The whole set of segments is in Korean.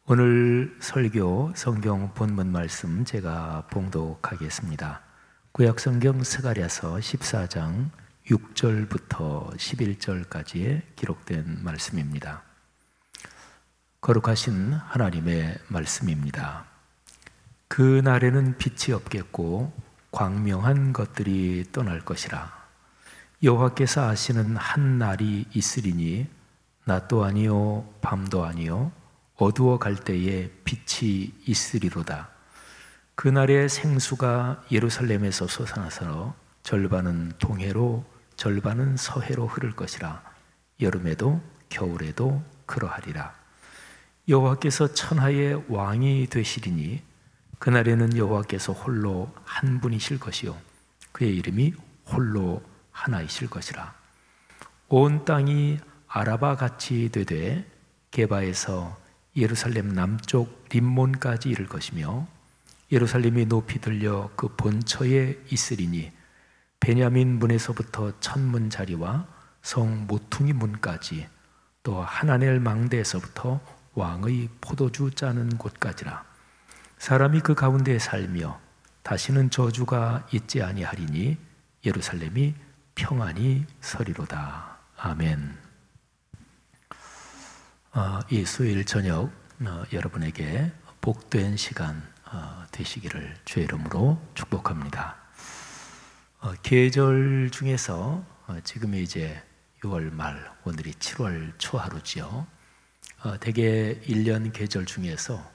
오늘 설교 성경 본문 말씀 제가 봉독하겠습니다. 구약성경 스가랴서 14장 6절부터 11절까지의 기록된 말씀입니다. 거룩하신 하나님의 말씀입니다. 그 날에는 빛이 없겠고 광명한 것들이 떠날 것이라. 여호와께서 아시는 한 날이 있으리니 낮도 아니요 밤도 아니요 어두워 갈 때에 빛이 있으리로다. 그날에 생수가 예루살렘에서 솟아나서 절반은 동해로 절반은 서해로 흐를 것이라. 여름에도 겨울에도 그러하리라. 여호와께서 천하의 왕이 되시리니 그날에는 여호와께서 홀로 한 분이실 것이요 그의 이름이 홀로 하나이실 것이라. 온 땅이 아라바 같이 되되 게바에서 예루살렘 남쪽 림몬까지 이를 것이며 예루살렘이 높이 들려 그 본처에 있으리니 베냐민 문에서부터 천문 자리와 성 모퉁이 문까지 또 하나넬 망대에서부터 왕의 포도주 짜는 곳까지라. 사람이 그 가운데에 살며 다시는 저주가 있지 아니하리니 예루살렘이 평안히 서리로다. 아멘. 이 수요일 저녁 여러분에게 복된 시간 되시기를 주의 이름으로 축복합니다. 계절 중에서 지금이 이제 6월 말, 오늘이 7월 초하루지요. 대개 1년 계절 중에서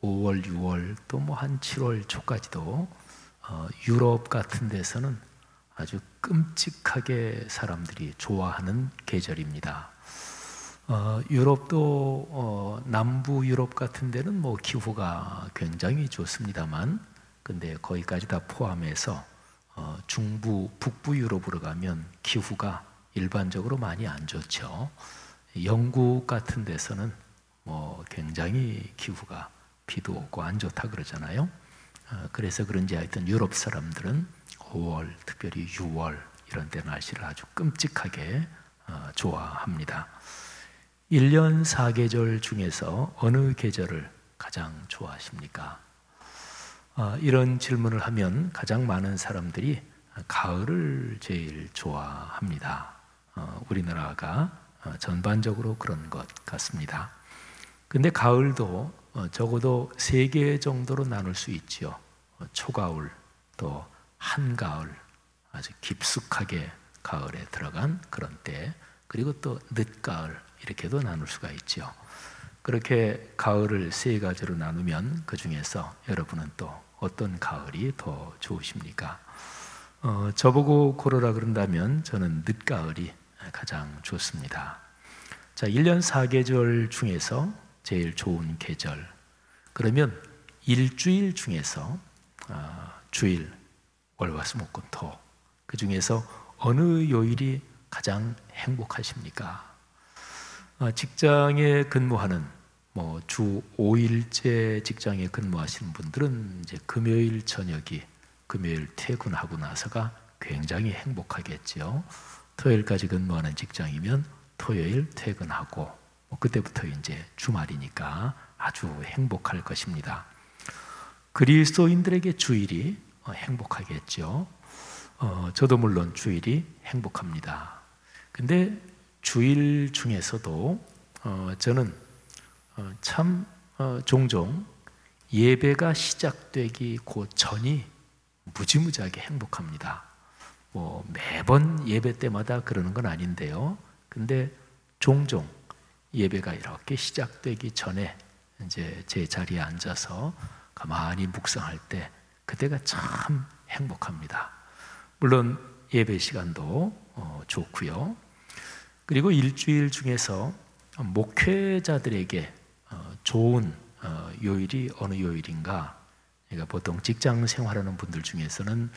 5월, 6월 또 뭐 한 7월 초까지도 유럽 같은 데서는 아주 끔찍하게 사람들이 좋아하는 계절입니다. 유럽도 남부 유럽 같은 데는 뭐 기후가 굉장히 좋습니다만, 근데 거기까지 다 포함해서 중부, 북부 유럽으로 가면 기후가 일반적으로 많이 안 좋죠. 영국 같은 데서는 뭐 굉장히 기후가 비도 오고 안 좋다 그러잖아요. 그래서 그런지 하여튼 유럽 사람들은 5월, 특별히 6월 이런 때 날씨를 아주 끔찍하게 좋아합니다. 1년 4계절 중에서 어느 계절을 가장 좋아하십니까? 이런 질문을 하면 가장 많은 사람들이 가을을 제일 좋아합니다. 우리나라가 전반적으로 그런 것 같습니다. 근데 가을도 적어도 3개 정도로 나눌 수 있지요. 초가을, 또 한가을, 아주 깊숙하게 가을에 들어간 그런 때, 그리고 또 늦가을, 이렇게도 나눌 수가 있죠. 그렇게 가을을 3가지로 나누면 그 중에서 여러분은 또 어떤 가을이 더 좋으십니까? 저보고 고르라 그런다면 저는 늦가을이 가장 좋습니다. 자, 1년 4계절 중에서 제일 좋은 계절, 그러면 일주일 중에서 주일, 월, 화, 수, 목, 금, 토, 그 중에서 어느 요일이 가장 행복하십니까? 직장에 근무하는 주 5일째 직장에 근무하시는 분들은 이제 금요일 저녁이, 금요일 퇴근하고 나서가 굉장히 행복하겠죠. 토요일까지 근무하는 직장이면 토요일 퇴근하고 그때부터 이제 주말이니까 아주 행복할 것입니다. 그리스도인들에게 주일이 행복하겠죠. 저도 물론 주일이 행복합니다. 근데 주일 중에서도 저는 참 종종 예배가 시작되기 그 전이 무지무지하게 행복합니다. 매번 예배 때마다 그러는 건 아닌데요. 근데 종종 예배가 이렇게 시작되기 전에 이제 제 자리에 앉아서 가만히 묵상할 때 그때가 참 행복합니다. 물론 예배 시간도 좋고요. 그리고 일주일 중에서 목회자들에게 좋은 요일이 어느 요일인가? 그러니까 보통 직장 생활하는 분들 중에서는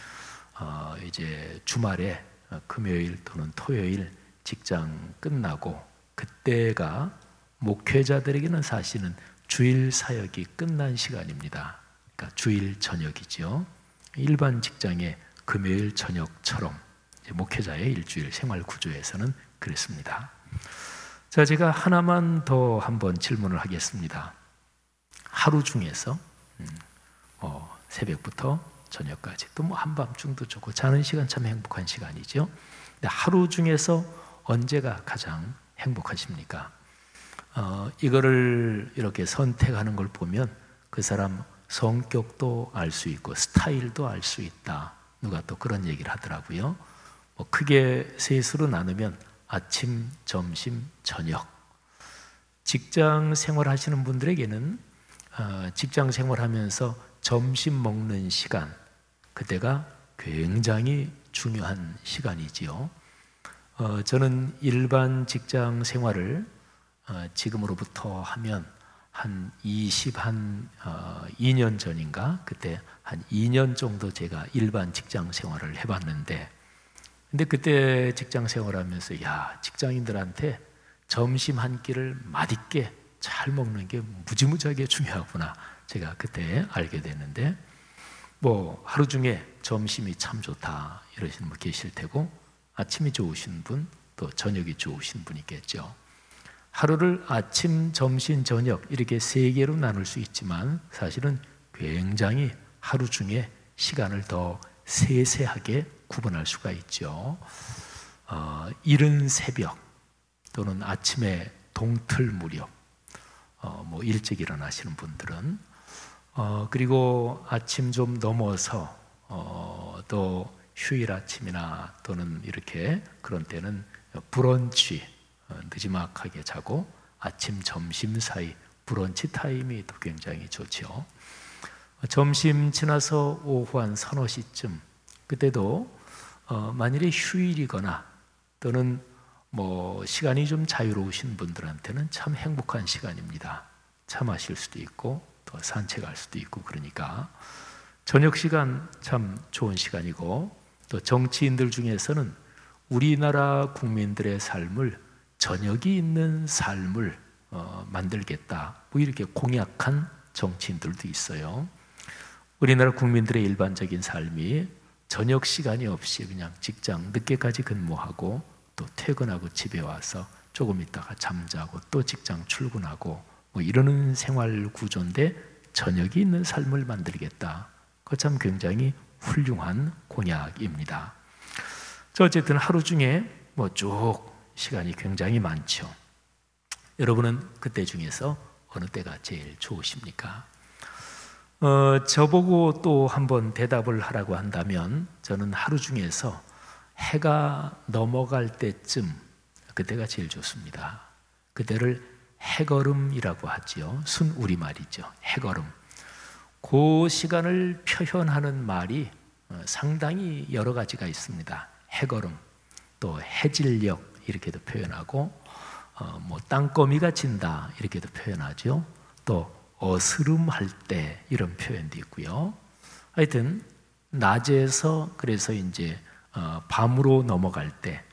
이제 주말에 금요일 또는 토요일 직장 끝나고 그때가 목회자들에게는 사실은 주일 사역이 끝난 시간입니다. 그러니까 주일 저녁이죠. 일반 직장의 금요일 저녁처럼 목회자의 일주일 생활 구조에서는 그랬습니다. 자, 제가 하나만 더 한번 질문을 하겠습니다. 하루 중에서 새벽부터 저녁까지 또 뭐 한밤중도 좋고 자는 시간 참 행복한 시간이죠. 근데 하루 중에서 언제가 가장 행복하십니까? 이거를 이렇게 선택하는 걸 보면 그 사람 성격도 알 수 있고 스타일도 알 수 있다. 누가 또 그런 얘기를 하더라고요. 뭐 크게 셋으로 나누면 아침, 점심, 저녁. 직장 생활하시는 분들에게는 직장 생활하면서 점심 먹는 시간, 그때가 굉장히 중요한 시간이지요. 저는 일반 직장 생활을 지금으로부터 하면 한 2년 전인가 그때 한 2년 정도 제가 일반 직장 생활을 해봤는데, 근데 그때 직장 생활하면서 직장인들한테 점심 한 끼를 맛있게 잘 먹는 게 무지무지하게 중요하구나 제가 그때 알게 됐는데, 뭐 하루 중에 점심이 참 좋다 이러시는 분 계실 테고, 아침이 좋으신 분, 또 저녁이 좋으신 분이 있겠죠. 하루를 아침, 점심, 저녁 이렇게 세 개로 나눌 수 있지만 사실은 굉장히 하루 중에 시간을 더 세세하게 구분할 수가 있죠. 이른 새벽 또는 아침에 동틀 무렵, 뭐 일찍 일어나시는 분들은 그리고 아침 좀 넘어서 또 휴일 아침이나 또는 이렇게 그런 때는 브런치, 늦지막하게 자고 아침, 점심 사이 브런치 타임이 또 굉장히 좋죠. 점심 지나서 오후 한 서너 시쯤, 그때도 만일에 휴일이거나 또는 뭐 시간이 좀 자유로우신 분들한테는 참 행복한 시간입니다. 차 마실 수도 있고 또 산책할 수도 있고, 그러니까 저녁 시간 참 좋은 시간이고, 또 정치인들 중에서는 우리나라 국민들의 삶을 저녁이 있는 삶을 만들겠다 뭐 이렇게 공약한 정치인들도 있어요. 우리나라 국민들의 일반적인 삶이 저녁 시간이 없이 그냥 직장 늦게까지 근무하고 또 퇴근하고 집에 와서 조금 있다가 잠자고 또 직장 출근하고 뭐 이러는 생활 구조인데, 저녁이 있는 삶을 만들겠다. 그거 참 굉장히 훌륭한 공약입니다. 어쨌든 하루 중에 뭐 쭉 시간이 굉장히 많죠. 여러분은 그때 중에서 어느 때가 제일 좋으십니까? 저보고 또 한번 대답을 하라고 한다면 저는 하루 중에서 해가 넘어갈 때쯤, 그때가 제일 좋습니다. 그때를 해걸음이라고 하지요. 순 우리말이죠. 해걸음. 그 시간을 표현하는 말이 상당히 여러 가지가 있습니다. 해걸음, 또 해질녘 이렇게도 표현하고, 뭐 땅거미가 진다 이렇게도 표현하죠. 또 어스름할 때 이런 표현도 있고요. 하여튼 낮에서 그래서 이제 밤으로 넘어갈 때,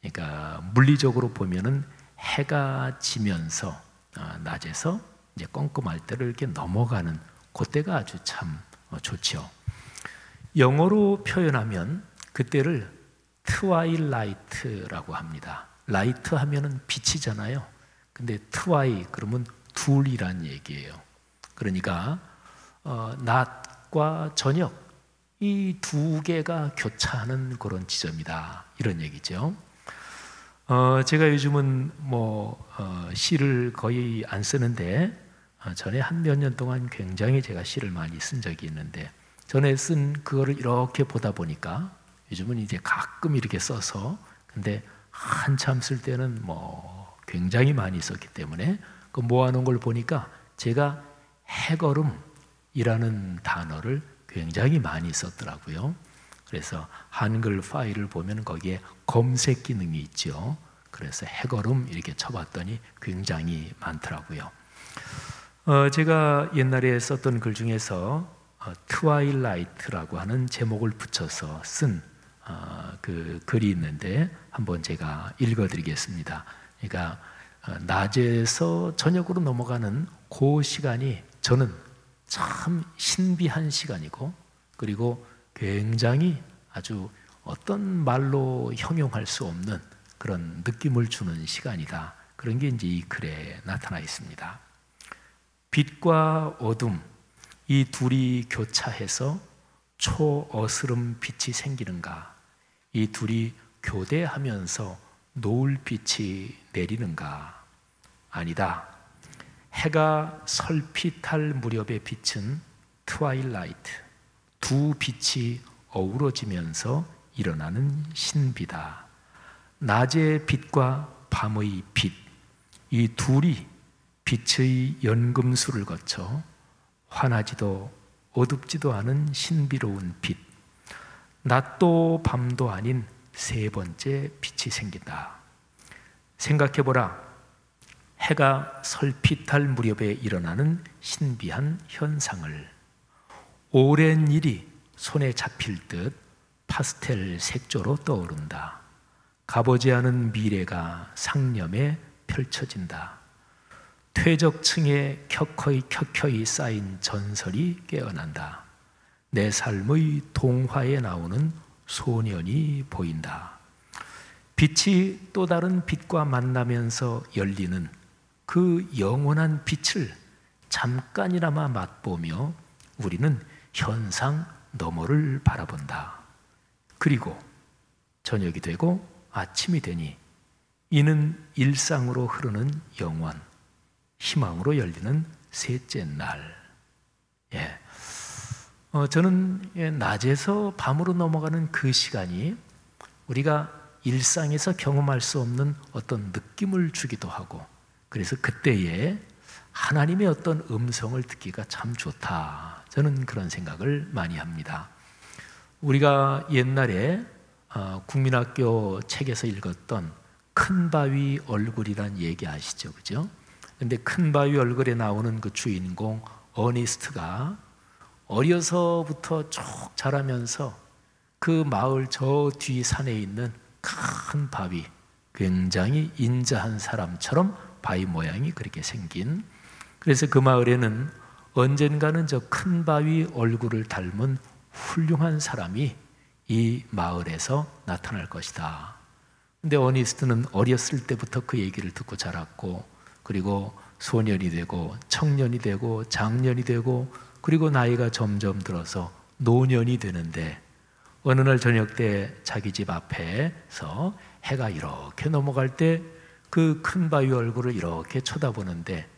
그러니까 물리적으로 보면은 해가 지면서 낮에서 이제 껌껌할 때를 이렇게 넘어가는 그때가 아주 참 좋죠. 영어로 표현하면 그때를 트와일라이트라고 합니다. 라이트 하면은 빛이잖아요. 근데 트와이 그러면 둘이란 얘기예요. 그러니까 낮과 저녁 이 두 개가 교차하는 그런 지점이다 이런 얘기죠. 제가 요즘은 뭐 시를 거의 안 쓰는데 전에 한 몇 년 동안 굉장히 제가 시를 많이 쓴 적이 있는데, 전에 쓴 그거를 이렇게 보다 보니까 요즘은 이제 가끔 이렇게 써서, 근데 한참 쓸 때는 뭐 굉장히 많이 썼기 때문에 그 모아놓은 걸 보니까 제가 해걸음이라는 단어를 굉장히 많이 썼더라고요. 그래서 한글 파일을 보면 거기에 검색 기능이 있죠. 그래서 해걸음 이렇게 쳐봤더니 굉장히 많더라고요. 제가 옛날에 썼던 글 중에서 트와일라이트라고 하는 제목을 붙여서 쓴 그 글이 있는데 한번 제가 읽어드리겠습니다. 그러니까 낮에서 저녁으로 넘어가는 그 시간이 저는 참 신비한 시간이고, 그리고 굉장히 아주 어떤 말로 형용할 수 없는 그런 느낌을 주는 시간이다. 그런 게 이제 이 글에 나타나 있습니다. 빛과 어둠 이 둘이 교차해서 초어스름 빛이 생기는가? 이 둘이 교대하면서 노을빛이 내리는가? 아니다. 해가 설핏할 무렵의 빛은 트와일라이트, 두 빛이 어우러지면서 일어나는 신비다. 낮의 빛과 밤의 빛, 이 둘이 빛의 연금술을 거쳐 환하지도 어둡지도 않은 신비로운 빛, 낮도 밤도 아닌 세 번째 빛이 생긴다. 생각해보라. 해가 설핏할 무렵에 일어나는 신비한 현상을. 오랜 일이 손에 잡힐 듯 파스텔 색조로 떠오른다. 가보지 않은 미래가 상념에 펼쳐진다. 퇴적층에 켜켜이 쌓인 전설이 깨어난다. 내 삶의 동화에 나오는 소년이 보인다. 빛이 또 다른 빛과 만나면서 열리는 그 영원한 빛을 잠깐이나마 맛보며 우리는 현상 너머를 바라본다. 그리고 저녁이 되고 아침이 되니 이는 일상으로 흐르는 영원, 희망으로 열리는 셋째 날. 저는 낮에서 밤으로 넘어가는 그 시간이 우리가 일상에서 경험할 수 없는 어떤 느낌을 주기도 하고, 그래서 그때에 하나님의 어떤 음성을 듣기가 참 좋다. 저는 그런 생각을 많이 합니다. 우리가 옛날에 국민학교 책에서 읽었던 큰 바위 얼굴이란 얘기 아시죠? 그죠? 근데 큰 바위 얼굴에 나오는 그 주인공 어니스트가 어려서부터 쭉 자라면서 그 마을 저 뒤 산에 있는 큰 바위, 굉장히 인자한 사람처럼 바위 모양이 그렇게 생긴, 그래서 그 마을에는 언젠가는 저 큰 바위 얼굴을 닮은 훌륭한 사람이 이 마을에서 나타날 것이다. 근데 어니스트는 어렸을 때부터 그 얘기를 듣고 자랐고, 그리고 소년이 되고 청년이 되고 장년이 되고, 그리고 나이가 점점 들어서 노년이 되는데, 어느 날 저녁 때 자기 집 앞에서 해가 이렇게 넘어갈 때 그 큰 바위 얼굴을 이렇게 쳐다보는데,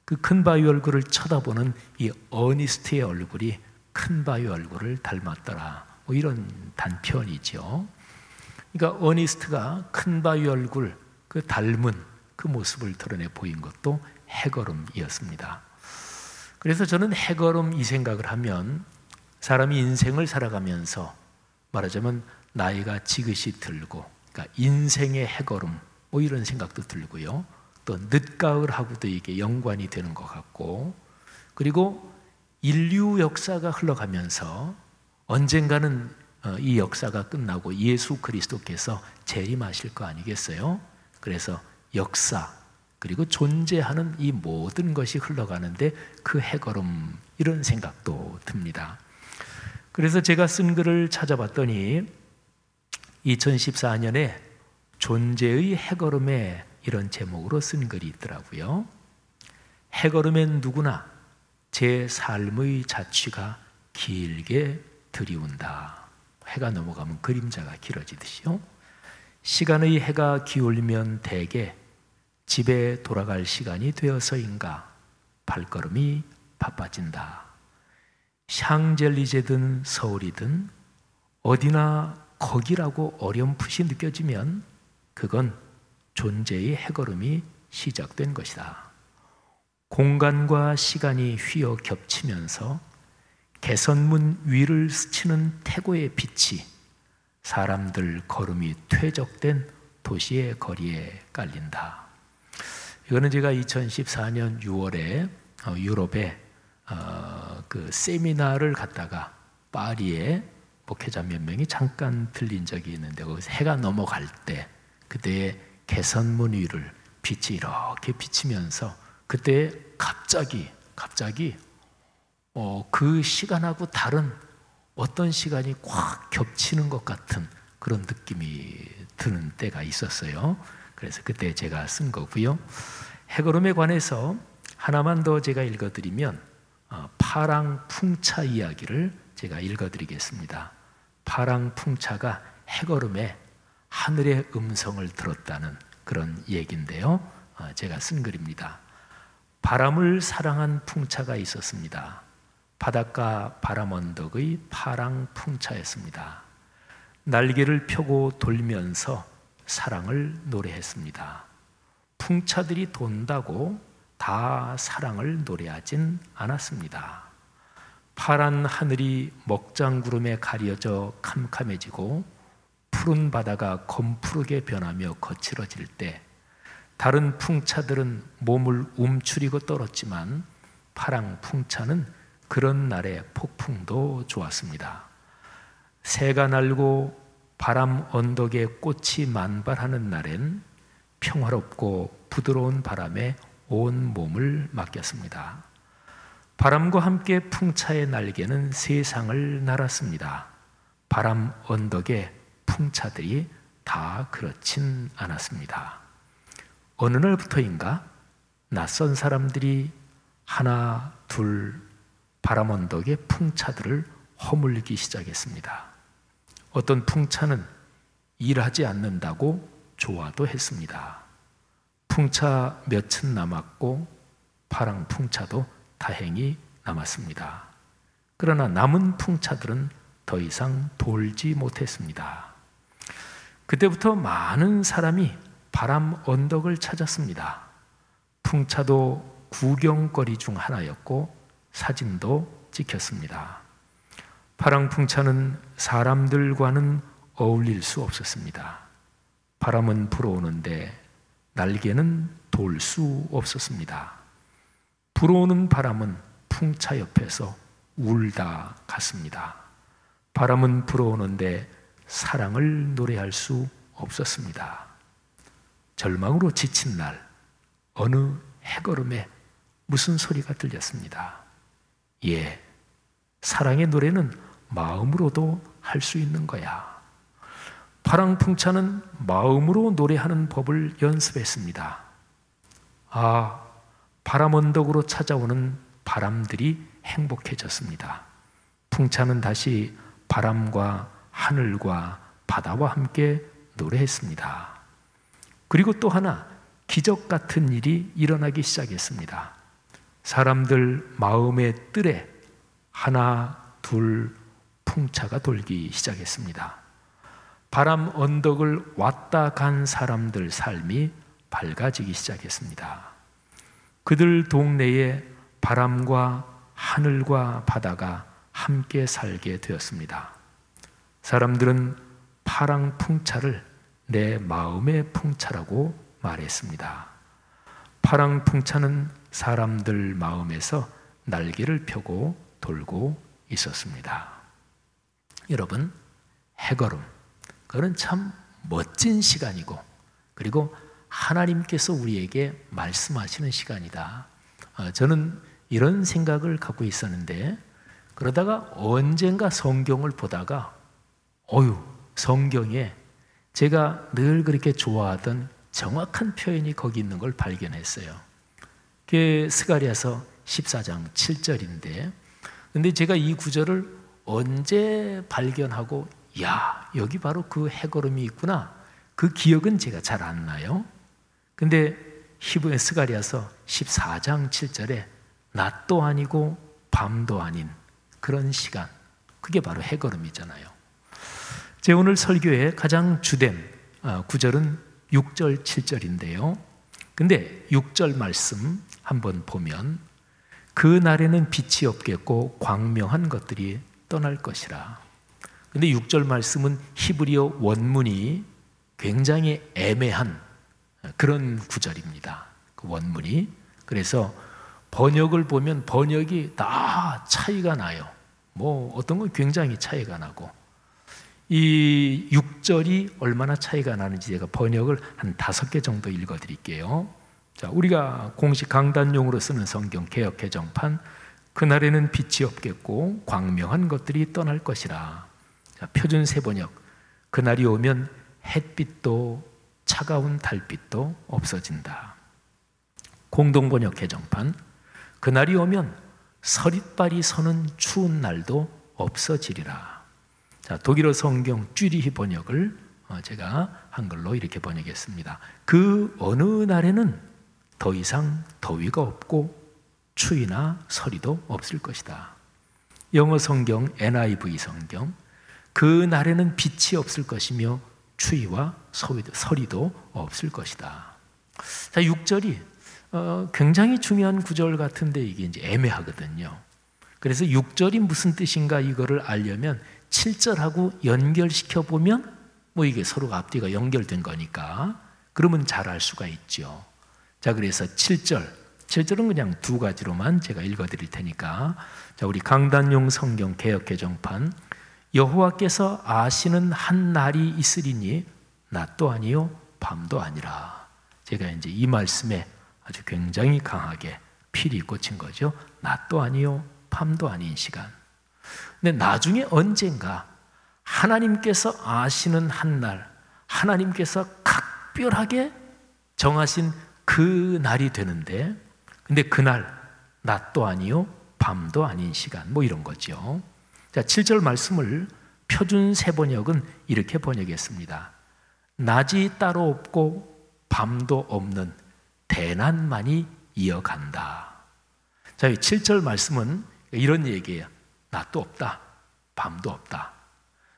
그 큰 바위 얼굴을 쳐다보는 이 어니스트의 얼굴이 큰 바위 얼굴을 닮았더라. 뭐 이런 단편이죠. 그러니까 어니스트가 큰 바위 얼굴 그 닮은 그 모습을 드러내 보인 것도 해걸음이었습니다. 그래서 저는 해걸음 이 생각을 하면 사람이 인생을 살아가면서 말하자면 나이가 지긋이 들고, 그러니까 인생의 해걸음 뭐 이런 생각도 들고요. 또 늦가을하고도 이게 연관이 되는 것 같고, 그리고 인류 역사가 흘러가면서 언젠가는 이 역사가 끝나고 예수 그리스도께서 재림하실 거 아니겠어요? 그래서 역사 그리고 존재하는 이 모든 것이 흘러가는데 그 해걸음, 이런 생각도 듭니다. 그래서 제가 쓴 글을 찾아봤더니 2014년에 존재의 해걸음에 이런 제목으로 쓴 글이 있더라고요. 해걸음엔 누구나 제 삶의 자취가 길게 들이운다. 해가 넘어가면 그림자가 길어지듯이요. 시간의 해가 기울면 대개 집에 돌아갈 시간이 되어서인가 발걸음이 바빠진다. 샹젤리제든 서울이든 어디나 거기라고 어렴풋이 느껴지면 그건 존재의 해걸음이 시작된 것이다. 공간과 시간이 휘어 겹치면서 개선문 위를 스치는 태고의 빛이 사람들 걸음이 퇴적된 도시의 거리에 깔린다. 이거는 제가 2014년 6월에 유럽에 그 세미나를 갔다가 파리에 목회자 몇 명이 잠깐 들린 적이 있는데, 거기서 해가 넘어갈 때 그때의 개선문 위를 빛이 이렇게 비치면서 그때 갑자기 그 시간하고 다른 어떤 시간이 꽉 겹치는 것 같은 그런 느낌이 드는 때가 있었어요. 그래서 그때 제가 쓴 거고요. 해걸음에 관해서 하나만 더 제가 읽어드리면 파랑풍차 이야기를 제가 읽어드리겠습니다. 파랑풍차가 해걸음에 하늘의 음성을 들었다는 그런 얘기인데요. 제가 쓴 글입니다. 바람을 사랑한 풍차가 있었습니다. 바닷가 바람 언덕의 파랑풍차였습니다. 날개를 펴고 돌면서 사랑을 노래했습니다. 풍차들이 돈다고 다 사랑을 노래하진 않았습니다. 파란 하늘이 먹장구름에 가려져 캄캄해지고 푸른 바다가 검푸르게 변하며 거칠어질 때 다른 풍차들은 몸을 움츠리고 떨었지만 파랑풍차는 그런 날의 폭풍도 좋았습니다. 새가 날고 바람 언덕에 꽃이 만발하는 날엔 평화롭고 부드러운 바람에 온 몸을 맡겼습니다. 바람과 함께 풍차의 날개는 세상을 날았습니다. 바람 언덕에 풍차들이 다 그렇진 않았습니다. 어느 날부터인가 낯선 사람들이 하나 둘 바람 언덕의 풍차들을 허물기 시작했습니다. 어떤 풍차는 일하지 않는다고 좋아도 했습니다. 풍차 몇은 남았고 파랑풍차도 다행히 남았습니다. 그러나 남은 풍차들은 더 이상 돌지 못했습니다. 그때부터 많은 사람이 바람 언덕을 찾았습니다. 풍차도 구경거리 중 하나였고 사진도 찍혔습니다. 파랑풍차는 사람들과는 어울릴 수 없었습니다. 바람은 불어오는데 날개는 돌 수 없었습니다. 불어오는 바람은 풍차 옆에서 울다 갔습니다. 바람은 불어오는데 사랑을 노래할 수 없었습니다. 절망으로 지친 날 어느 해걸음에 무슨 소리가 들렸습니다. 예, 사랑의 노래는 마음으로도 할 수 있는 거야. 파랑풍차는 마음으로 노래하는 법을 연습했습니다. 바람 언덕으로 찾아오는 바람들이 행복해졌습니다. 풍차는 다시 바람과 하늘과 바다와 함께 노래했습니다. 그리고 또 하나 기적 같은 일이 일어나기 시작했습니다. 사람들 마음의 뜰에 하나 둘 풍차가 돌기 시작했습니다. 바람 언덕을 왔다 간 사람들 삶이 밝아지기 시작했습니다. 그들 동네에 바람과 하늘과 바다가 함께 살게 되었습니다. 사람들은 파랑풍차를 내 마음의 풍차라고 말했습니다. 파랑풍차는 사람들 마음에서 날개를 펴고 돌고 있었습니다. 여러분, 해걸음, 그건 참 멋진 시간이고, 그리고 하나님께서 우리에게 말씀하시는 시간이다. 저는 이런 생각을 갖고 있었는데, 그러다가 언젠가 성경을 보다가 성경에 제가 늘 그렇게 좋아하던 정확한 표현이 거기 있는 걸 발견했어요. 그게 스가랴서 14장 7절인데, 근데 제가 이 구절을 언제 발견하고 여기 바로 그 해걸음이 있구나, 그 기억은 제가 잘 안 나요. 근데 히브리 스가랴서 14장 7절에 낮도 아니고 밤도 아닌 그런 시간, 그게 바로 해걸음이잖아요. 제 오늘 설교의 가장 주된 구절은 6절 7절인데요. 근데 6절 말씀 한번 보면 그 날에는 빛이 없겠고 광명한 것들이 떠날 것이라. 근데 6절 말씀은 히브리어 원문이 굉장히 애매한 그런 구절입니다. 그 원문이. 그래서 번역을 보면 번역이 다 차이가 나요. 어떤 건 굉장히 차이가 나고, 이 6절이 얼마나 차이가 나는지 제가 번역을 한 5개 정도 읽어드릴게요. 자, 우리가 공식 강단용으로 쓰는 성경 개역 개정판, 그날에는 빛이 없겠고 광명한 것들이 떠날 것이라. 자, 표준 세번역, 그날이 오면 햇빛도 차가운 달빛도 없어진다. 공동번역 개정판, 그날이 오면 서릿발이 서는 추운 날도 없어지리라. 자, 독일어 성경 쥐리히 번역을 제가 한글로 이렇게 번역했습니다. 그 어느 날에는 더 이상 더위가 없고 추위나 서리도 없을 것이다. 영어 성경 NIV 성경, 그 날에는 빛이 없을 것이며 추위와 서리도 없을 것이다. 자, 6절이 굉장히 중요한 구절 같은데 이게 이제 애매하거든요. 그래서 6절이 무슨 뜻인가 이거를 알려면 7절하고 연결시켜 보면 뭐 이게 서로가 앞뒤가 연결된 거니까 그러면 잘 알 수가 있죠. 자, 그래서 7절은 그냥 두 가지로만 제가 읽어드릴 테니까, 자, 우리 강단용 성경 개역 개정판, 여호와께서 아시는 한 날이 있으리니 낮도 아니요 밤도 아니라. 제가 이제 이 말씀에 아주 굉장히 강하게 필이 꽂힌 거죠. 낮도 아니요 밤도 아닌 시간. 근데 나중에 언젠가 하나님께서 아시는 한 날, 하나님께서 각별하게 정하신 그 날이 되는데, 근데 그날 낮도 아니요 밤도 아닌 시간, 뭐 이런 거죠. 자, 7절 말씀을 표준 세번역은 이렇게 번역했습니다. 낮이 따로 없고 밤도 없는 대낮만이 이어간다. 자, 이 7절 말씀은 이런 얘기예요. 낮도 없다, 밤도 없다.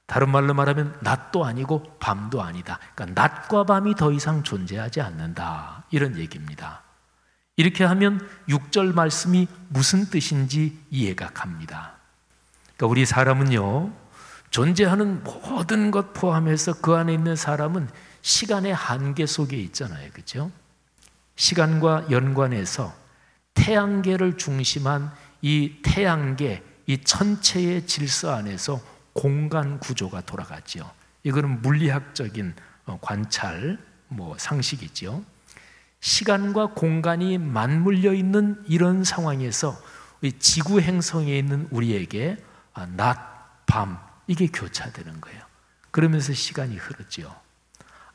다른 말로 말하면 낮도 아니고 밤도 아니다. 그러니까 낮과 밤이 더 이상 존재하지 않는다, 이런 얘기입니다. 이렇게 하면 6절 말씀이 무슨 뜻인지 이해가 갑니다. 그러니까 우리 사람은요, 존재하는 모든 것 포함해서 그 안에 있는 사람은 시간의 한계 속에 있잖아요. 그렇죠? 시간과 연관해서 태양계를 중심한 이 태양계, 이 천체의 질서 안에서 공간 구조가 돌아가죠. 이거는 물리학적인 관찰, 상식이죠. 시간과 공간이 맞물려 있는 이런 상황에서 지구 행성에 있는 우리에게 낮, 밤, 이게 교차되는 거예요. 그러면서 시간이 흐르죠.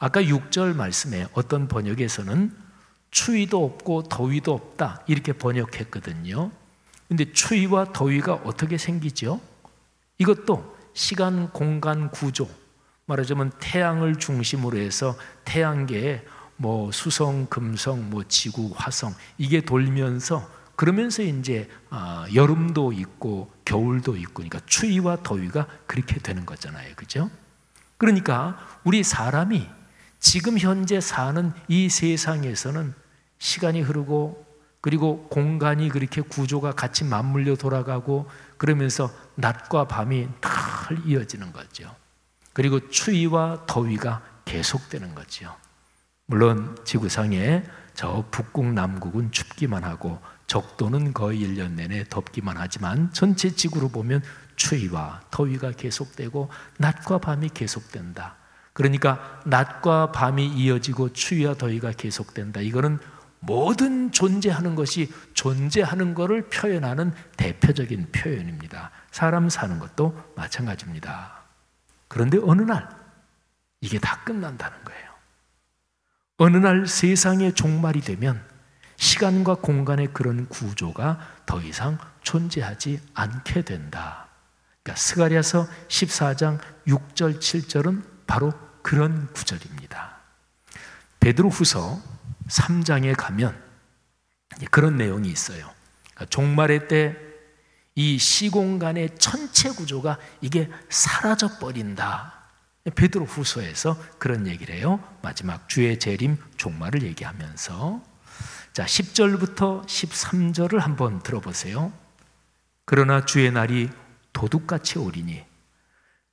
아까 6절 말씀에 어떤 번역에서는 추위도 없고 더위도 없다, 이렇게 번역했거든요. 근데 추위와 더위가 어떻게 생기죠? 이것도 시간, 공간 구조, 말하자면 태양을 중심으로 해서 태양계에 수성, 금성, 지구, 화성, 이게 돌면서, 그러면서 이제 여름도 있고 겨울도 있고, 그러니까 추위와 더위가 그렇게 되는 거잖아요. 그죠? 그러니까 우리 사람이 지금 현재 사는 이 세상에서는 시간이 흐르고, 그리고 공간이 그렇게 구조가 같이 맞물려 돌아가고, 그러면서 낮과 밤이 늘 이어지는 거죠. 그리고 추위와 더위가 계속되는 거죠. 물론 지구상에 저 북극 남극은 춥기만 하고 적도는 거의 1년 내내 덥기만 하지만 전체 지구로 보면 추위와 더위가 계속되고 낮과 밤이 계속된다. 그러니까 낮과 밤이 이어지고 추위와 더위가 계속된다. 이거는 모든 존재하는 것이 존재하는 것을 표현하는 대표적인 표현입니다. 사람 사는 것도 마찬가지입니다. 그런데 어느 날 이게 다 끝난다는 거예요. 어느 날 세상의 종말이 되면 시간과 공간의 그런 구조가 더 이상 존재하지 않게 된다. 그러니까 스가랴서 14장 6절 7절은 바로 그런 구절입니다. 베드로후서 3장에 가면 그런 내용이 있어요. 그러니까 종말의 때 이 시공간의 전체 구조가 이게 사라져 버린다. 베드로후서에서 그런 얘기를 해요. 마지막 주의 재림 종말을 얘기하면서, 자, 10절부터 13절을 한번 들어보세요. 그러나 주의 날이 도둑같이 오리니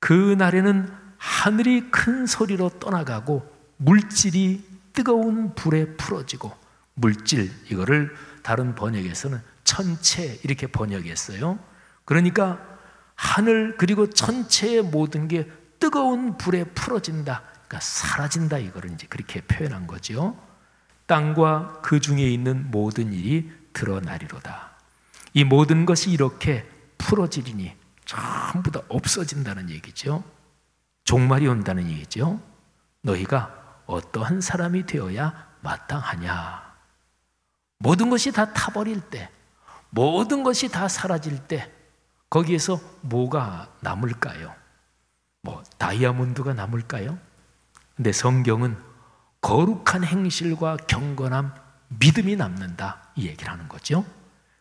그 날에는 하늘이 큰 소리로 떠나가고 물질이 뜨거운 불에 풀어지고, 물질, 이거를 다른 번역에서는 천체 이렇게 번역했어요. 그러니까 하늘 그리고 천체의 모든 게 뜨거운 불에 풀어진다, 그러니까 사라진다, 이거를 이제 그렇게 표현한 거죠. 땅과 그 중에 있는 모든 일이 드러나리로다. 이 모든 것이 이렇게 풀어지리니 전부 다 없어진다는 얘기죠. 종말이 온다는 얘기죠. 너희가 어떠한 사람이 되어야 마땅하냐? 모든 것이 다 타버릴 때, 모든 것이 다 사라질 때 거기에서 뭐가 남을까요? 뭐 다이아몬드가 남을까요? 근데 성경은 거룩한 행실과 경건함, 믿음이 남는다, 이 얘기를 하는 거죠.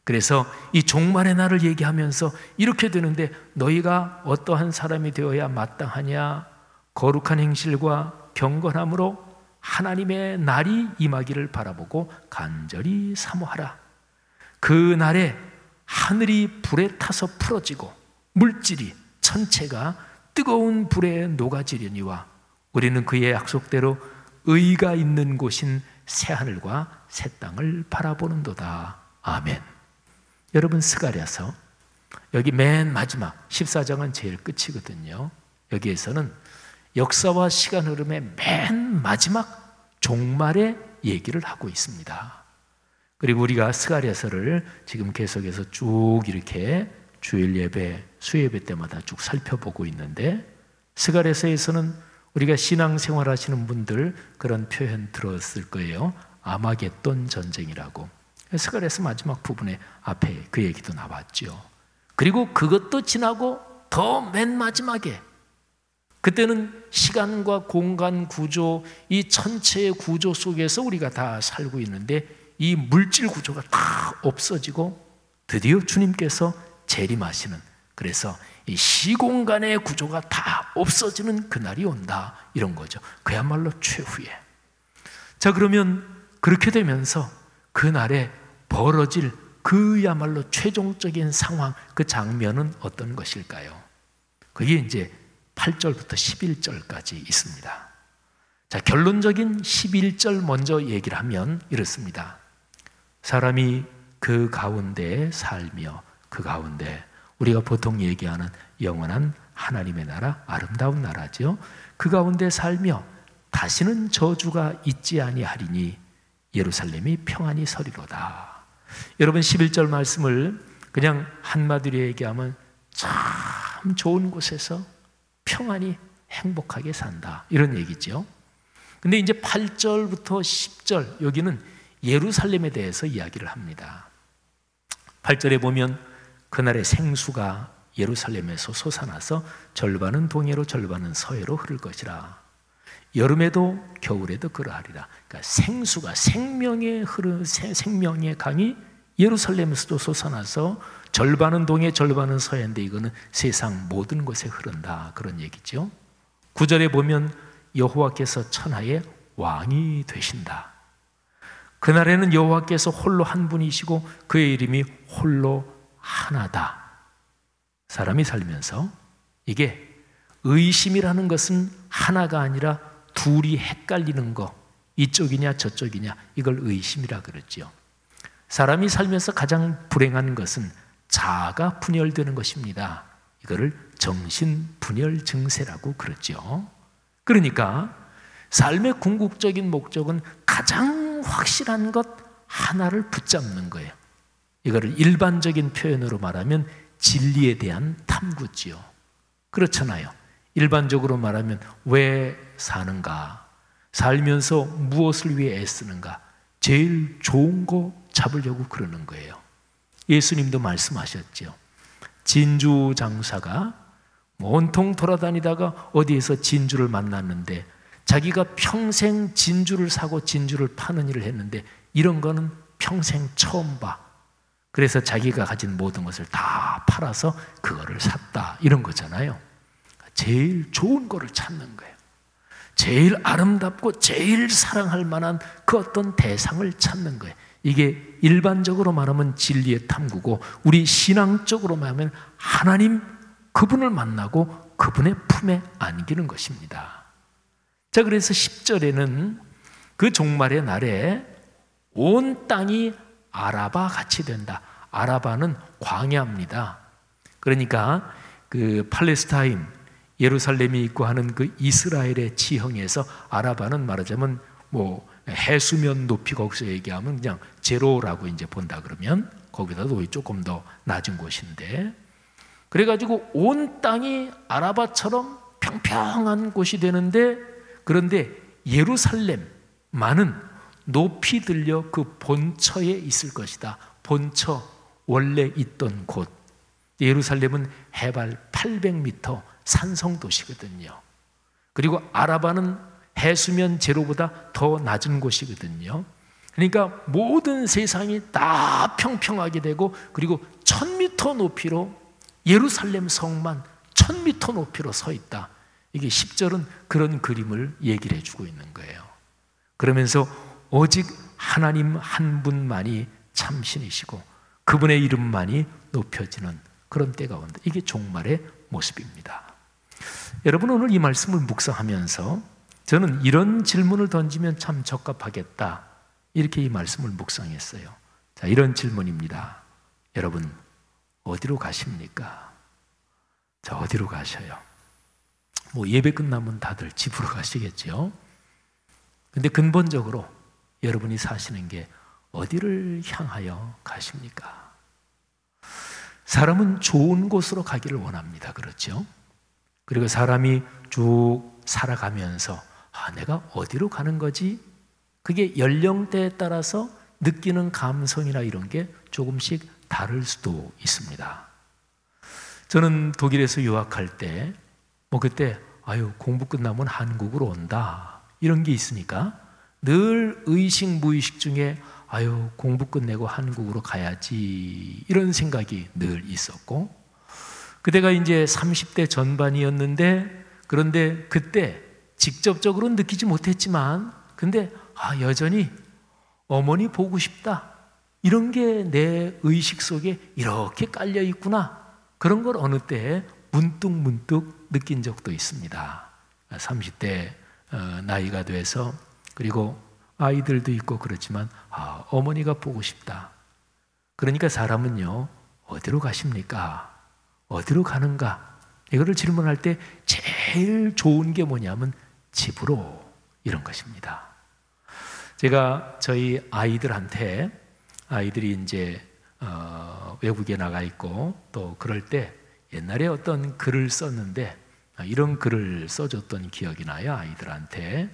그래서 이 종말의 날을 얘기하면서 이렇게 되는데 너희가 어떠한 사람이 되어야 마땅하냐? 거룩한 행실과 경건함으로 하나님의 날이 임하기를 바라보고 간절히 사모하라. 그 날에 하늘이 불에 타서 풀어지고 물질이 천체가 뜨거운 불에 녹아지려니와 우리는 그의 약속대로 의가 있는 곳인 새하늘과 새 땅을 바라보는도다. 아멘. 여러분, 스가랴서 여기 맨 마지막 14장은 제일 끝이거든요. 여기에서는 역사와 시간 흐름의 맨 마지막 종말의 얘기를 하고 있습니다. 그리고 우리가 스가랴서를 지금 계속해서 쭉 이렇게 주일 예배, 수예배 때마다 쭉 살펴보고 있는데, 스가랴서에서는 우리가 신앙생활 하시는 분들 그런 표현 들었을 거예요. 아마겟돈 전쟁이라고. 스가랴서 마지막 부분에 앞에 그 얘기도 나왔죠. 그리고 그것도 지나고 더 맨 마지막에, 그때는 시간과 공간 구조, 이 천체의 구조 속에서 우리가 다 살고 있는데 이 물질 구조가 다 없어지고 드디어 주님께서 재림하시는, 그래서 이 시공간의 구조가 다 없어지는 그날이 온다, 이런 거죠. 그야말로 최후에. 자, 그러면 그렇게 되면서 그날에 벌어질 그야말로 최종적인 상황, 그 장면은 어떤 것일까요? 그게 이제 8절부터 11절까지 있습니다. 자, 결론적인 11절 먼저 얘기를 하면 이렇습니다. 사람이 그 가운데 살며, 그 가운데 우리가 보통 얘기하는 영원한 하나님의 나라, 아름다운 나라죠. 그 가운데 살며 다시는 저주가 있지 아니하리니 예루살렘이 평안히 서리로다. 여러분, 11절 말씀을 그냥 한마디로 얘기하면 참 좋은 곳에서 평안히 행복하게 산다, 이런 얘기죠. 근데 이제 8절부터 10절, 여기는 예루살렘에 대해서 이야기를 합니다. 8절에 보면 그날의 생수가 예루살렘에서 솟아나서 절반은 동해로 절반은 서해로 흐를 것이라. 여름에도 겨울에도 그러하리라. 그러니까 생수가, 생명의 강이 예루살렘에서도 솟아나서 절반은 동해 절반은 서해인데 이거는 세상 모든 곳에 흐른다, 그런 얘기죠. 9절에 보면 여호와께서 천하의 왕이 되신다. 그날에는 여호와께서 홀로 한 분이시고 그의 이름이 홀로 하나다. 사람이 살면서 이게 의심이라는 것은 하나가 아니라 둘이 헷갈리는 거, 이쪽이냐 저쪽이냐, 이걸 의심이라 그러죠. 사람이 살면서 가장 불행한 것은 자아가 분열되는 것입니다. 이거를 정신분열 증세라고 그러죠. 그러니까 삶의 궁극적인 목적은 가장 확실한 것 하나를 붙잡는 거예요. 이거를 일반적인 표현으로 말하면 진리에 대한 탐구지요. 그렇잖아요. 일반적으로 말하면 왜 사는가, 살면서 무엇을 위해 애쓰는가, 제일 좋은 거 잡으려고 그러는 거예요. 예수님도 말씀하셨죠. 진주 장사가 온통 돌아다니다가 어디에서 진주를 만났는데 자기가 평생 진주를 사고 진주를 파는 일을 했는데 이런 거는 평생 처음 봐. 그래서 자기가 가진 모든 것을 다 팔아서 그거를 샀다, 이런 거잖아요. 제일 좋은 거를 찾는 거예요. 제일 아름답고 제일 사랑할 만한 그 어떤 대상을 찾는 거예요. 이게 일반적으로 말하면 진리의 탐구고, 우리 신앙적으로 말하면 하나님 그분을 만나고 그분의 품에 안기는 것입니다. 자, 그래서 10절에는 그 종말의 날에 온 땅이 아라바 같이 된다. 아라바는 광야입니다. 그러니까 그 팔레스타인, 예루살렘이 있고 하는 그 이스라엘의 지형에서 아라바는 말하자면 뭐 해수면 높이 거기서 얘기하면 그냥 제로라고 이제 본다 그러면 거기다도 조금 더 낮은 곳인데, 그래가지고 온 땅이 아라바처럼 평평한 곳이 되는데, 그런데 예루살렘만은 높이 들려 그 본처에 있을 것이다. 본처, 원래 있던 곳, 예루살렘은 해발 800m 산성 도시거든요. 그리고 아라바는 해수면 제로보다 더 낮은 곳이거든요. 그러니까 모든 세상이 다 평평하게 되고, 그리고 1000m 높이로 예루살렘 성만 1000m 높이로 서 있다. 이게 10절은 그런 그림을 얘기를 해주고 있는 거예요. 그러면서 오직 하나님 한 분만이 참신이시고 그분의 이름만이 높여지는 그런 때가 온다. 이게 종말의 모습입니다. 여러분, 오늘 이 말씀을 묵상하면서 저는 이런 질문을 던지면 참 적합하겠다, 이렇게 이 말씀을 묵상했어요. 자, 이런 질문입니다. 여러분, 어디로 가십니까? 자, 어디로 가셔요? 뭐 예배 끝나면 다들 집으로 가시겠죠. 근데 근본적으로 여러분이 사시는 게 어디를 향하여 가십니까? 사람은 좋은 곳으로 가기를 원합니다. 그렇죠? 그리고 사람이 쭉 살아가면서 내가 어디로 가는 거지? 그게 연령대에 따라서 느끼는 감성이나 이런 게 조금씩 다를 수도 있습니다. 저는 독일에서 유학할 때 그때 공부 끝나면 한국으로 온다, 이런 게 있으니까 늘 의식 무의식 중에 공부 끝내고 한국으로 가야지, 이런 생각이 늘 있었고, 그때가 이제 30대 전반이었는데, 그런데 그때 직접적으로는 느끼지 못했지만, 근데 여전히 어머니 보고 싶다, 이런 게 내 의식 속에 이렇게 깔려 있구나, 그런 걸 어느 때 문득 느낀 적도 있습니다. 30대 나이가 돼서, 그리고 아이들도 있고 그렇지만 어머니가 보고 싶다. 그러니까 사람은요, 어디로 가십니까? 어디로 가는가? 이거를 질문할 때 제일 좋은 게 뭐냐면 집으로, 이런 것입니다. 제가 저희 아이들한테, 아이들이 이제 외국에 나가 있고 또 그럴 때 옛날에 어떤 글을 썼는데, 이런 글을 써줬던 기억이 나요. 아이들한테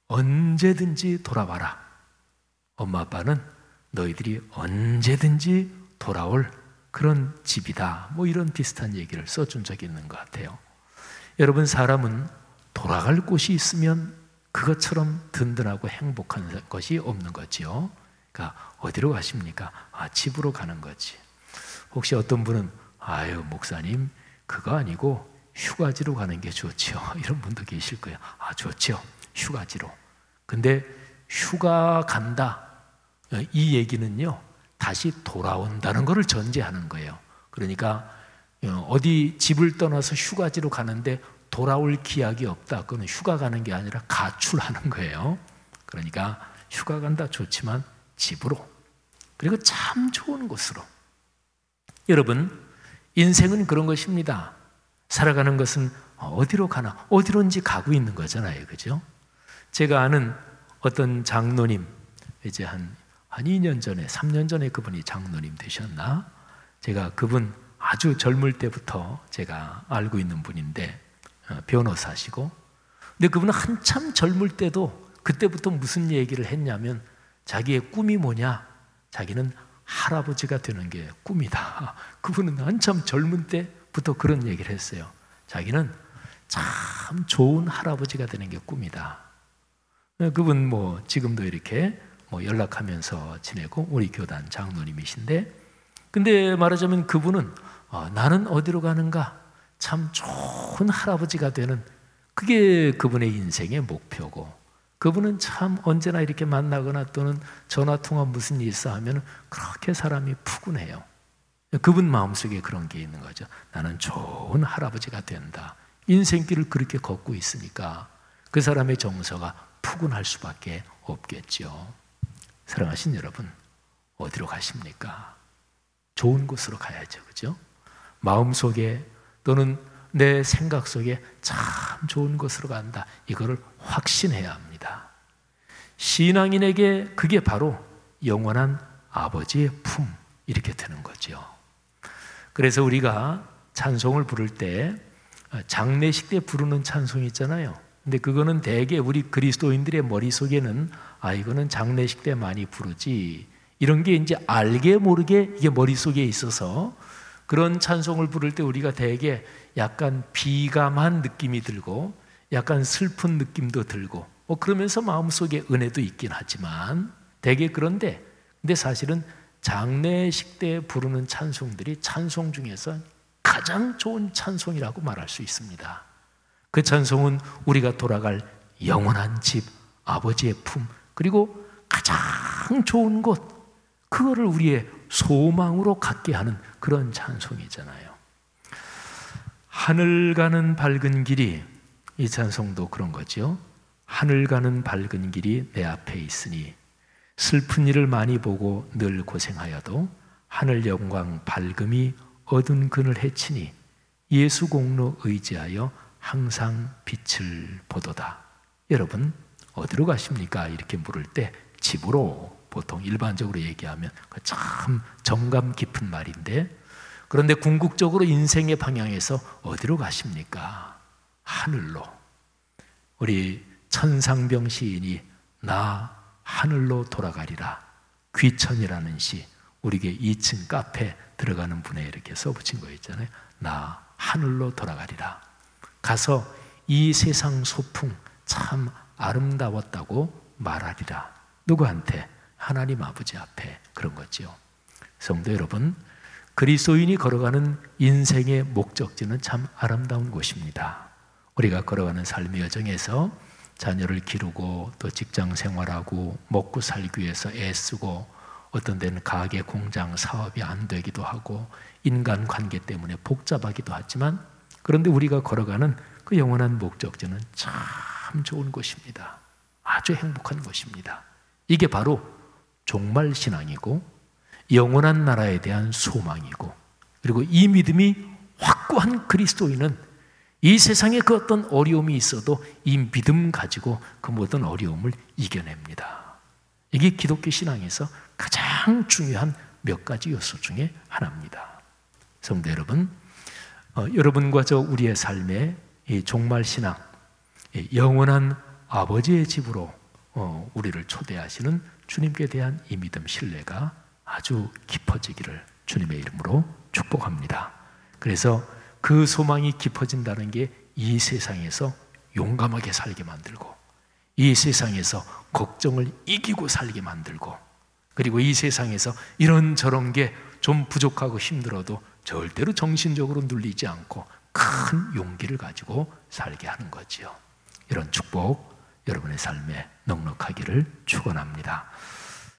언제든지 돌아와라. 엄마 아빠는 너희들이 언제든지 돌아올 그런 집이다. 뭐 이런 비슷한 얘기를 써준 적이 있는 것 같아요. 여러분, 사람은 돌아갈 곳이 있으면 그것처럼 든든하고 행복한 것이 없는 거죠. 그러니까 어디로 가십니까? 집으로 가는 거지. 혹시 어떤 분은 목사님, 그거 아니고 휴가지로 가는 게 좋죠, 이런 분도 계실 거예요. 좋죠, 휴가지로. 근데 휴가 간다, 이 얘기는요, 다시 돌아온다는 것을 전제하는 거예요. 그러니까 어디 집을 떠나서 휴가지로 가는데 돌아올 기약이 없다, 그건 휴가 가는 게 아니라 가출하는 거예요. 그러니까 휴가 간다 좋지만 집으로, 그리고 참 좋은 곳으로. 여러분, 인생은 그런 것입니다. 살아가는 것은 어디로 가나, 어디론지 가고 있는 거잖아요. 그죠? 제가 아는 어떤 장로님, 이제 한 2년 전에, 3년 전에 그분이 장로님 되셨나? 제가 그분 아주 젊을 때부터 제가 알고 있는 분인데, 변호사시고, 근데 그분은 한참 젊을 때도 그때부터 무슨 얘기를 했냐면, 자기의 꿈이 뭐냐? 자기는 할아버지가 되는 게 꿈이다. 그분은 한참 젊은 때부터 그런 얘기를 했어요. 자기는 참 좋은 할아버지가 되는 게 꿈이다. 그분 지금도 이렇게 연락하면서 지내고 우리 교단 장로님이신데, 근데 말하자면 그분은 나는 어디로 가는가? 참 좋은 할아버지가 되는, 그게 그분의 인생의 목표고, 그분은 참 언제나 이렇게 만나거나 또는 전화통화 무슨 일 있어 하면 그렇게 사람이 푸근해요. 그분 마음속에 그런 게 있는 거죠. 나는 좋은 할아버지가 된다. 인생길을 그렇게 걷고 있으니까 그 사람의 정서가 푸근할 수밖에 없겠죠. 사랑하신 여러분, 어디로 가십니까? 좋은 곳으로 가야죠. 그죠? 마음속에 또는 내 생각 속에 참 좋은 곳으로 간다, 이거를 확신해야 합니다. 신앙인에게 그게 바로 영원한 아버지의 품, 이렇게 되는 거죠. 그래서 우리가 찬송을 부를 때 장례식 때 부르는 찬송이 있잖아요. 근데 그거는 대개 우리 그리스도인들의 머릿속에는 이거는 장례식 때 많이 부르지, 이런 게 이제 알게 모르게 이게 머릿속에 있어서 그런 찬송을 부를 때 우리가 대개 약간 비감한 느낌이 들고 약간 슬픈 느낌도 들고 그러면서 마음속에 은혜도 있긴 하지만 대개 그런데 근데 사실은 장례식 때 부르는 찬송들이 찬송 중에서 가장 좋은 찬송이라고 말할 수 있습니다. 그 찬송은 우리가 돌아갈 영원한 집, 아버지의 품, 그리고 가장 좋은 곳, 그거를 우리의 소망으로 갖게 하는 그런 찬송이잖아요. 하늘 가는 밝은 길이, 이 찬송도 그런 거죠. 하늘 가는 밝은 길이 내 앞에 있으니 슬픈 일을 많이 보고 늘 고생하여도 하늘 영광 밝음이 어두운 그늘 해치니 예수 공로 의지하여 항상 빛을 보도다. 여러분 어디로 가십니까? 이렇게 물을 때 집으로, 보통 일반적으로 얘기하면 참 정감 깊은 말인데, 그런데 궁극적으로 인생의 방향에서 어디로 가십니까? 하늘로. 우리 천상병 시인이 나 하늘로 돌아가리라, 귀천이라는 시, 우리에게 2층 카페 들어가는 분에 이렇게 써붙인 거 있잖아요. 나 하늘로 돌아가리라. 가서 이 세상 소풍 참 아름다웠다고 말하리라. 누구한테? 하나님 아버지 앞에. 그런 거죠. 성도 여러분, 그리스도인이 걸어가는 인생의 목적지는 참 아름다운 곳입니다. 우리가 걸어가는 삶의 여정에서 자녀를 기르고 또 직장 생활하고 먹고 살기 위해서 애쓰고 어떤 데는 가게, 공장, 사업이 안 되기도 하고 인간관계 때문에 복잡하기도 하지만, 그런데 우리가 걸어가는 그 영원한 목적지는 참 좋은 곳입니다. 아주 행복한 곳입니다. 이게 바로 종말신앙이고 영원한 나라에 대한 소망이고, 그리고 이 믿음이 확고한 그리스도인은 이 세상에 그 어떤 어려움이 있어도 이 믿음 가지고 그 모든 어려움을 이겨냅니다. 이게 기독교 신앙에서 가장 중요한 몇 가지 요소 중에 하나입니다. 성도 여러분, 여러분과 저 우리의 삶에 이 종말신앙, 영원한 아버지의 집으로 우리를 초대하시는 주님께 대한 이 믿음, 신뢰가 아주 깊어지기를 주님의 이름으로 축복합니다. 그래서 그 소망이 깊어진다는 게 이 세상에서 용감하게 살게 만들고, 이 세상에서 걱정을 이기고 살게 만들고, 그리고 이 세상에서 이런저런 게 좀 부족하고 힘들어도 절대로 정신적으로 눌리지 않고 큰 용기를 가지고 살게 하는 거지요. 이런 축복 여러분의 삶에 넉넉하기를 축원합니다.